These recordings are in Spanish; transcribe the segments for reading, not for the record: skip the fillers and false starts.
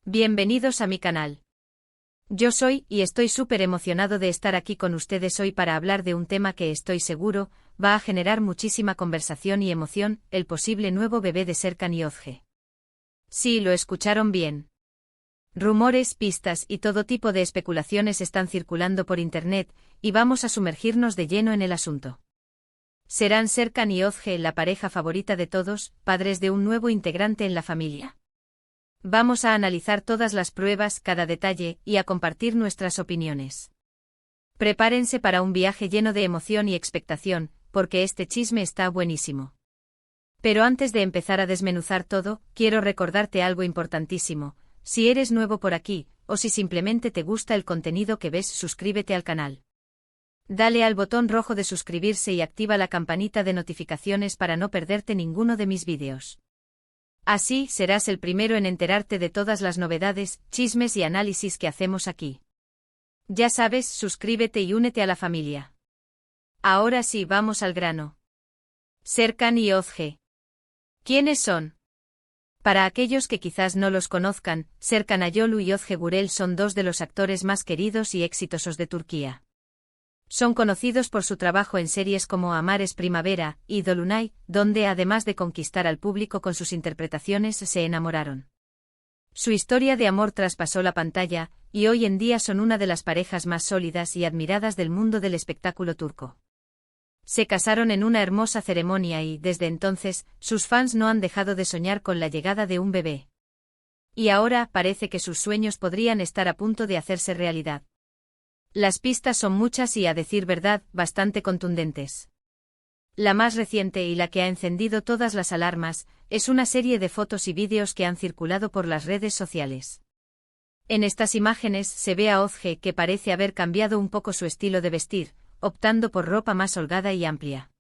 Bienvenidos a mi canal. Yo soy y estoy súper emocionado de estar aquí con ustedes hoy para hablar de un tema que estoy seguro va a generar muchísima conversación y emoción, el posible nuevo bebé de Serkan Yozge. Sí, lo escucharon bien. Rumores, pistas y todo tipo de especulaciones están circulando por internet y vamos a sumergirnos de lleno en el asunto. ¿Serán Serkan y Yozge la pareja favorita de todos, padres de un nuevo integrante en la familia? Vamos a analizar todas las pruebas, cada detalle, y a compartir nuestras opiniones. Prepárense para un viaje lleno de emoción y expectación, porque este chisme está buenísimo. Pero antes de empezar a desmenuzar todo, quiero recordarte algo importantísimo. Si eres nuevo por aquí, o si simplemente te gusta el contenido que ves, suscríbete al canal. Dale al botón rojo de suscribirse y activa la campanita de notificaciones para no perderte ninguno de mis vídeos. Así serás el primero en enterarte de todas las novedades, chismes y análisis que hacemos aquí. Ya sabes, suscríbete y únete a la familia. Ahora sí, vamos al grano. Serkan y Yozge. ¿Quiénes son? Para aquellos que quizás no los conozcan, Serkan Ayolu y Yozge Gürel son dos de los actores más queridos y exitosos de Turquía. Son conocidos por su trabajo en series como Amar es Primavera y Dolunay, donde además de conquistar al público con sus interpretaciones se enamoraron. Su historia de amor traspasó la pantalla, y hoy en día son una de las parejas más sólidas y admiradas del mundo del espectáculo turco. Se casaron en una hermosa ceremonia y, desde entonces, sus fans no han dejado de soñar con la llegada de un bebé. Y ahora parece que sus sueños podrían estar a punto de hacerse realidad. Las pistas son muchas y, a decir verdad, bastante contundentes. La más reciente y la que ha encendido todas las alarmas, es una serie de fotos y vídeos que han circulado por las redes sociales. En estas imágenes se ve a Yozge que parece haber cambiado un poco su estilo de vestir, optando por ropa más holgada y amplia.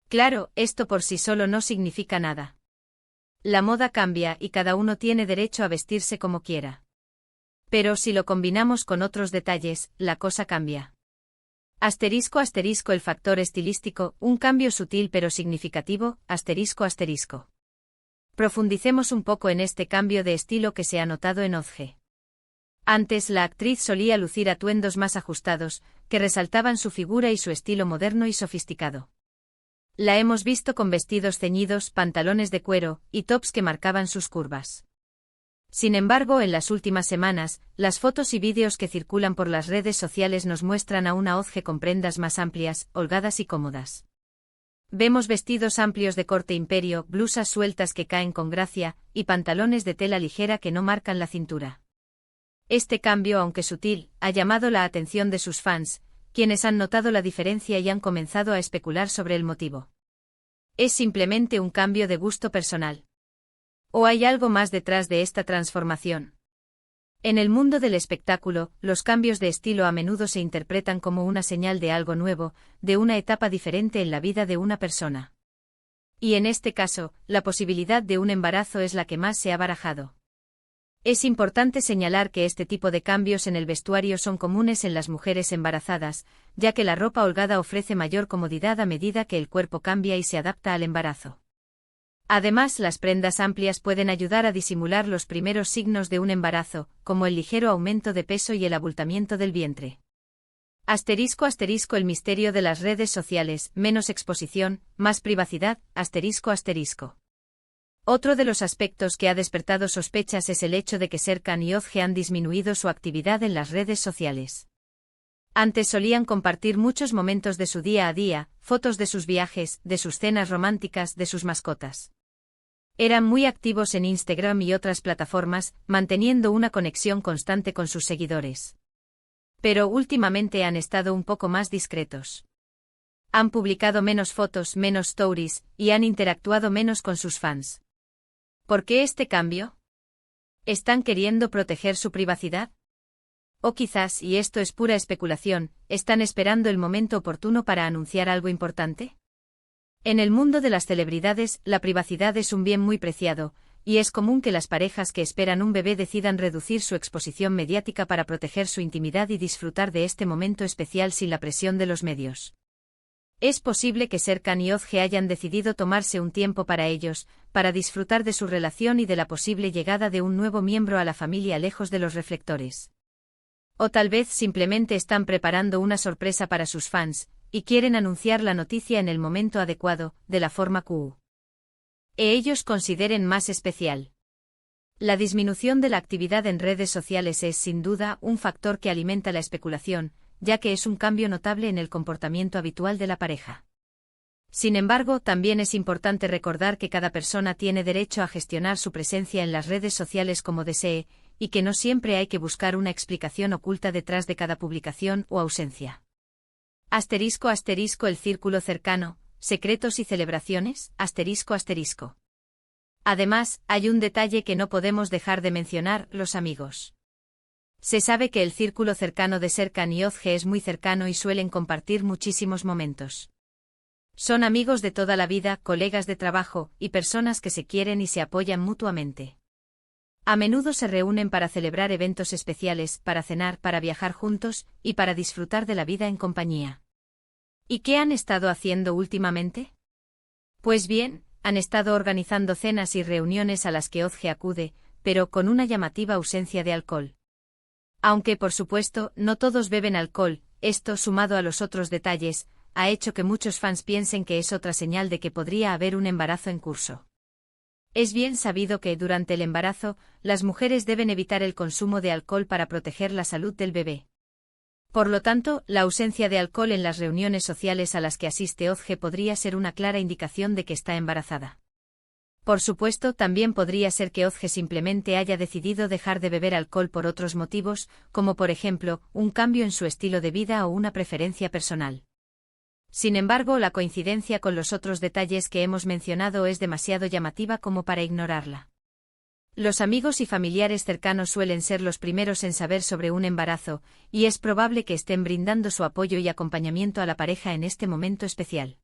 Claro, esto por sí solo no significa nada. La moda cambia y cada uno tiene derecho a vestirse como quiera. Pero si lo combinamos con otros detalles, la cosa cambia. Asterisco asterisco el factor estilístico, un cambio sutil pero significativo, asterisco asterisco. Profundicemos un poco en este cambio de estilo que se ha notado en Yozge. Antes la actriz solía lucir atuendos más ajustados, que resaltaban su figura y su estilo moderno y sofisticado. La hemos visto con vestidos ceñidos, pantalones de cuero, y tops que marcaban sus curvas. Sin embargo, en las últimas semanas, las fotos y vídeos que circulan por las redes sociales nos muestran a una Yozge con prendas más amplias, holgadas y cómodas. Vemos vestidos amplios de corte imperio, blusas sueltas que caen con gracia, y pantalones de tela ligera que no marcan la cintura. Este cambio, aunque sutil, ha llamado la atención de sus fans, quienes han notado la diferencia y han comenzado a especular sobre el motivo. ¿Es simplemente un cambio de gusto personal? ¿O hay algo más detrás de esta transformación? En el mundo del espectáculo, los cambios de estilo a menudo se interpretan como una señal de algo nuevo, de una etapa diferente en la vida de una persona. Y en este caso, la posibilidad de un embarazo es la que más se ha barajado. Es importante señalar que este tipo de cambios en el vestuario son comunes en las mujeres embarazadas, ya que la ropa holgada ofrece mayor comodidad a medida que el cuerpo cambia y se adapta al embarazo. Además, las prendas amplias pueden ayudar a disimular los primeros signos de un embarazo, como el ligero aumento de peso y el abultamiento del vientre. Asterisco asterisco el misterio de las redes sociales, menos exposición, más privacidad, asterisco asterisco. Otro de los aspectos que ha despertado sospechas es el hecho de que Serkan y Yozge han disminuido su actividad en las redes sociales. Antes solían compartir muchos momentos de su día a día, fotos de sus viajes, de sus cenas románticas, de sus mascotas. Eran muy activos en Instagram y otras plataformas, manteniendo una conexión constante con sus seguidores. Pero últimamente han estado un poco más discretos. Han publicado menos fotos, menos stories, y han interactuado menos con sus fans. ¿Por qué este cambio? ¿Están queriendo proteger su privacidad? O quizás, y esto es pura especulación, ¿están esperando el momento oportuno para anunciar algo importante? En el mundo de las celebridades, la privacidad es un bien muy preciado, y es común que las parejas que esperan un bebé decidan reducir su exposición mediática para proteger su intimidad y disfrutar de este momento especial sin la presión de los medios. Es posible que Serkan y Ozge hayan decidido tomarse un tiempo para ellos, para disfrutar de su relación y de la posible llegada de un nuevo miembro a la familia lejos de los reflectores. O tal vez simplemente están preparando una sorpresa para sus fans, y quieren anunciar la noticia en el momento adecuado, de la forma que ellos consideren más especial. La disminución de la actividad en redes sociales es sin duda un factor que alimenta la especulación, ya que es un cambio notable en el comportamiento habitual de la pareja. Sin embargo, también es importante recordar que cada persona tiene derecho a gestionar su presencia en las redes sociales como desee, y que no siempre hay que buscar una explicación oculta detrás de cada publicación o ausencia. *** El círculo cercano, secretos y celebraciones, ***. Además, hay un detalle que no podemos dejar de mencionar, los amigos. Se sabe que el círculo cercano de Serkan y Ozge es muy cercano y suelen compartir muchísimos momentos. Son amigos de toda la vida, colegas de trabajo, y personas que se quieren y se apoyan mutuamente. A menudo se reúnen para celebrar eventos especiales, para cenar, para viajar juntos, y para disfrutar de la vida en compañía. ¿Y qué han estado haciendo últimamente? Pues bien, han estado organizando cenas y reuniones a las que Ozge acude, pero con una llamativa ausencia de alcohol. Aunque por supuesto, no todos beben alcohol, esto, sumado a los otros detalles, ha hecho que muchos fans piensen que es otra señal de que podría haber un embarazo en curso. Es bien sabido que, durante el embarazo, las mujeres deben evitar el consumo de alcohol para proteger la salud del bebé. Por lo tanto, la ausencia de alcohol en las reuniones sociales a las que asiste Ozge podría ser una clara indicación de que está embarazada. Por supuesto, también podría ser que Ozge simplemente haya decidido dejar de beber alcohol por otros motivos, como por ejemplo, un cambio en su estilo de vida o una preferencia personal. Sin embargo, la coincidencia con los otros detalles que hemos mencionado es demasiado llamativa como para ignorarla. Los amigos y familiares cercanos suelen ser los primeros en saber sobre un embarazo, y es probable que estén brindando su apoyo y acompañamiento a la pareja en este momento especial.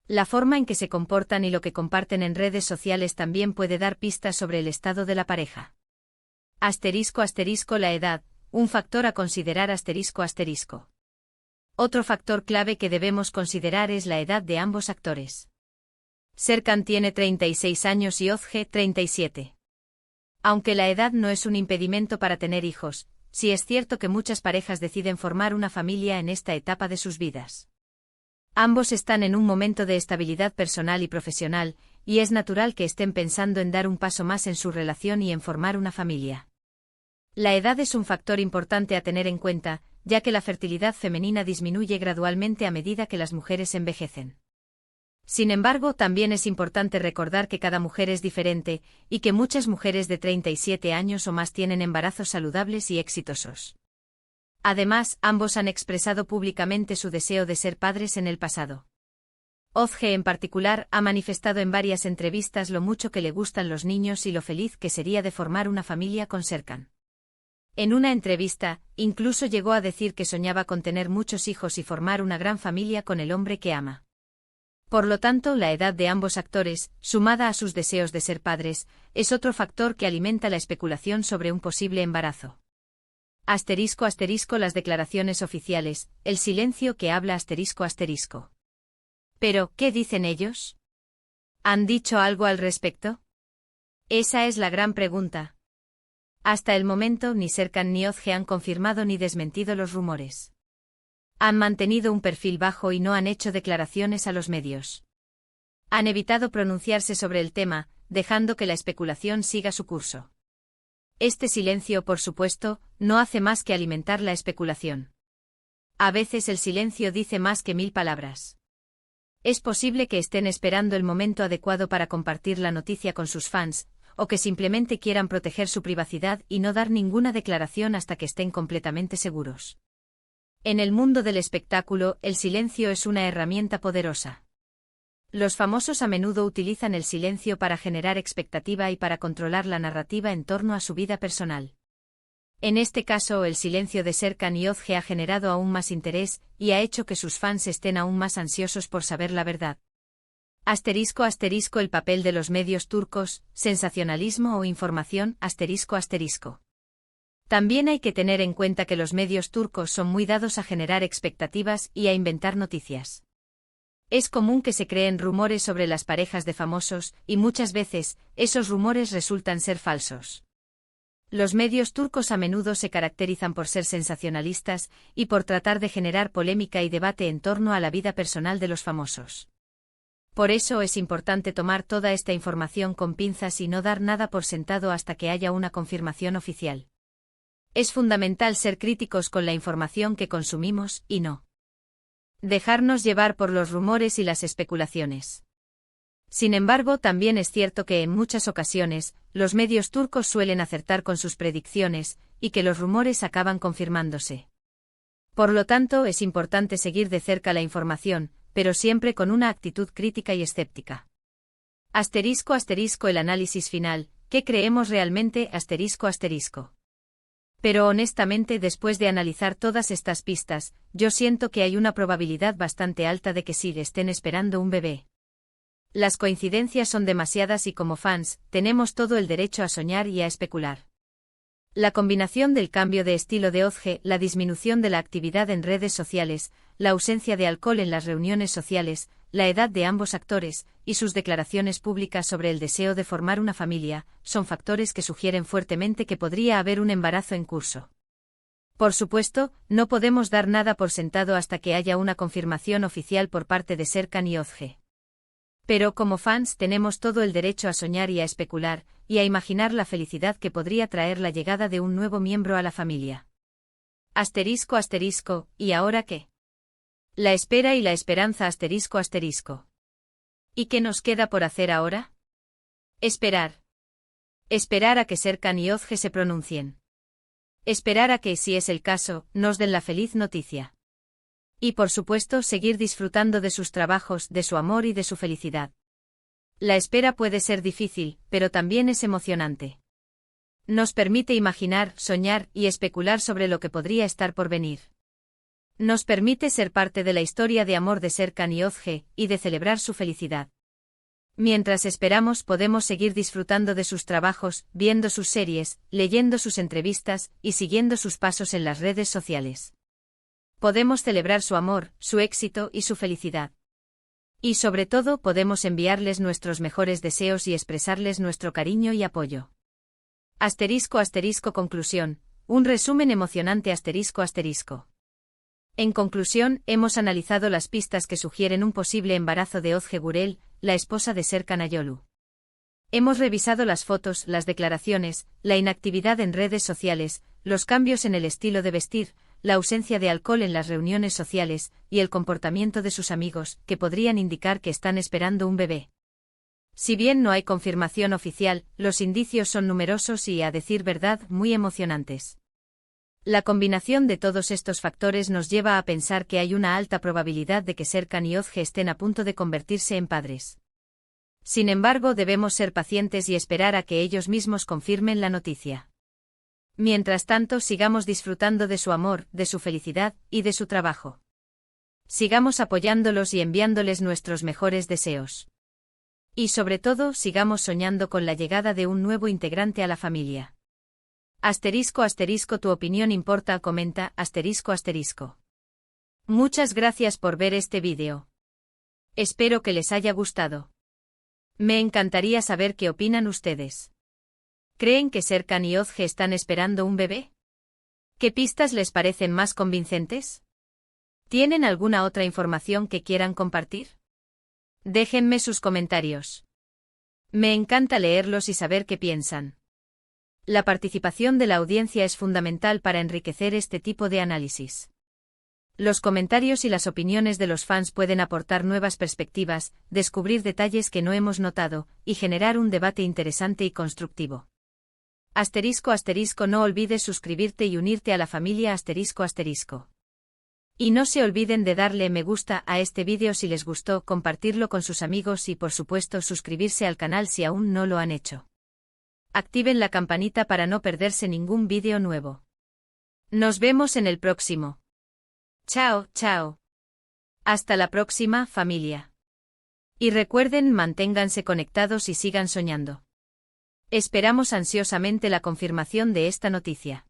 La forma en que se comportan y lo que comparten en redes sociales también puede dar pistas sobre el estado de la pareja. *** La edad, un factor a considerar ***. Otro factor clave que debemos considerar es la edad de ambos actores. Serkan tiene 36 años y Ozge 37. Aunque la edad no es un impedimento para tener hijos, sí es cierto que muchas parejas deciden formar una familia en esta etapa de sus vidas. Ambos están en un momento de estabilidad personal y profesional, y es natural que estén pensando en dar un paso más en su relación y en formar una familia. La edad es un factor importante a tener en cuenta, ya que la fertilidad femenina disminuye gradualmente a medida que las mujeres envejecen. Sin embargo, también es importante recordar que cada mujer es diferente, y que muchas mujeres de 37 años o más tienen embarazos saludables y exitosos. Además, ambos han expresado públicamente su deseo de ser padres en el pasado. Ozge en particular ha manifestado en varias entrevistas lo mucho que le gustan los niños y lo feliz que sería de formar una familia con Serkan. En una entrevista, incluso llegó a decir que soñaba con tener muchos hijos y formar una gran familia con el hombre que ama. Por lo tanto, la edad de ambos actores, sumada a sus deseos de ser padres, es otro factor que alimenta la especulación sobre un posible embarazo. *** Las declaraciones oficiales, el silencio que habla ***. Pero, ¿qué dicen ellos? ¿Han dicho algo al respecto? Esa es la gran pregunta. Hasta el momento ni Serkan ni Ozge han confirmado ni desmentido los rumores. Han mantenido un perfil bajo y no han hecho declaraciones a los medios. Han evitado pronunciarse sobre el tema, dejando que la especulación siga su curso. Este silencio, por supuesto, no hace más que alimentar la especulación. A veces el silencio dice más que 1000 palabras. Es posible que estén esperando el momento adecuado para compartir la noticia con sus fans, o que simplemente quieran proteger su privacidad y no dar ninguna declaración hasta que estén completamente seguros. En el mundo del espectáculo, el silencio es una herramienta poderosa. Los famosos a menudo utilizan el silencio para generar expectativa y para controlar la narrativa en torno a su vida personal. En este caso, el silencio de Serkan y Ozge ha generado aún más interés, y ha hecho que sus fans estén aún más ansiosos por saber la verdad. *** El papel de los medios turcos, sensacionalismo o información, ***. También hay que tener en cuenta que los medios turcos son muy dados a generar expectativas y a inventar noticias. Es común que se creen rumores sobre las parejas de famosos, y muchas veces, esos rumores resultan ser falsos. Los medios turcos a menudo se caracterizan por ser sensacionalistas y por tratar de generar polémica y debate en torno a la vida personal de los famosos. Por eso es importante tomar toda esta información con pinzas y no dar nada por sentado hasta que haya una confirmación oficial. Es fundamental ser críticos con la información que consumimos y no dejarnos llevar por los rumores y las especulaciones. Sin embargo, también es cierto que en muchas ocasiones, los medios turcos suelen acertar con sus predicciones, y que los rumores acaban confirmándose. Por lo tanto, es importante seguir de cerca la información, pero siempre con una actitud crítica y escéptica. *** El análisis final, ¿qué creemos realmente? ***. Pero honestamente, después de analizar todas estas pistas, yo siento que hay una probabilidad bastante alta de que sí estén esperando un bebé. Las coincidencias son demasiadas y como fans, tenemos todo el derecho a soñar y a especular. La combinación del cambio de estilo de Özge, la disminución de la actividad en redes sociales, la ausencia de alcohol en las reuniones sociales, la edad de ambos actores, y sus declaraciones públicas sobre el deseo de formar una familia, son factores que sugieren fuertemente que podría haber un embarazo en curso. Por supuesto, no podemos dar nada por sentado hasta que haya una confirmación oficial por parte de Serkan y Özge. Pero como fans tenemos todo el derecho a soñar y a especular, y a imaginar la felicidad que podría traer la llegada de un nuevo miembro a la familia. ***, ¿y ahora qué? La espera y la esperanza ***. ¿Y qué nos queda por hacer ahora? Esperar. Esperar a que Serkan y Özge se pronuncien. Esperar a que, si es el caso, nos den la feliz noticia. Y por supuesto, seguir disfrutando de sus trabajos, de su amor y de su felicidad. La espera puede ser difícil, pero también es emocionante. Nos permite imaginar, soñar y especular sobre lo que podría estar por venir. Nos permite ser parte de la historia de amor de Serkan y Özge, y de celebrar su felicidad. Mientras esperamos, podemos seguir disfrutando de sus trabajos, viendo sus series, leyendo sus entrevistas, y siguiendo sus pasos en las redes sociales. Podemos celebrar su amor, su éxito y su felicidad. Y sobre todo podemos enviarles nuestros mejores deseos y expresarles nuestro cariño y apoyo. ***. Conclusión. Un resumen emocionante ***. En conclusión, hemos analizado las pistas que sugieren un posible embarazo de Özge Gürel, la esposa de Serkan Ayolu. Hemos revisado las fotos, las declaraciones, la inactividad en redes sociales, los cambios en el estilo de vestir, la ausencia de alcohol en las reuniones sociales, y el comportamiento de sus amigos, que podrían indicar que están esperando un bebé. Si bien no hay confirmación oficial, los indicios son numerosos y, a decir verdad, muy emocionantes. La combinación de todos estos factores nos lleva a pensar que hay una alta probabilidad de que Serkan y Özge estén a punto de convertirse en padres. Sin embargo, debemos ser pacientes y esperar a que ellos mismos confirmen la noticia. Mientras tanto, sigamos disfrutando de su amor, de su felicidad y de su trabajo. Sigamos apoyándolos y enviándoles nuestros mejores deseos. Y sobre todo, sigamos soñando con la llegada de un nuevo integrante a la familia. ***, tu opinión importa, comenta, ***. Muchas gracias por ver este vídeo. Espero que les haya gustado. Me encantaría saber qué opinan ustedes. ¿Creen que Serkan y Özge están esperando un bebé? ¿Qué pistas les parecen más convincentes? ¿Tienen alguna otra información que quieran compartir? Déjenme sus comentarios. Me encanta leerlos y saber qué piensan. La participación de la audiencia es fundamental para enriquecer este tipo de análisis. Los comentarios y las opiniones de los fans pueden aportar nuevas perspectivas, descubrir detalles que no hemos notado, y generar un debate interesante y constructivo. ***, no olvides suscribirte y unirte a la familia ***. Y no se olviden de darle me gusta a este vídeo si les gustó, compartirlo con sus amigos y por supuesto suscribirse al canal si aún no lo han hecho. Activen la campanita para no perderse ningún vídeo nuevo. Nos vemos en el próximo. Chao, chao. Hasta la próxima, familia. Y recuerden, manténganse conectados y sigan soñando. Esperamos ansiosamente la confirmación de esta noticia.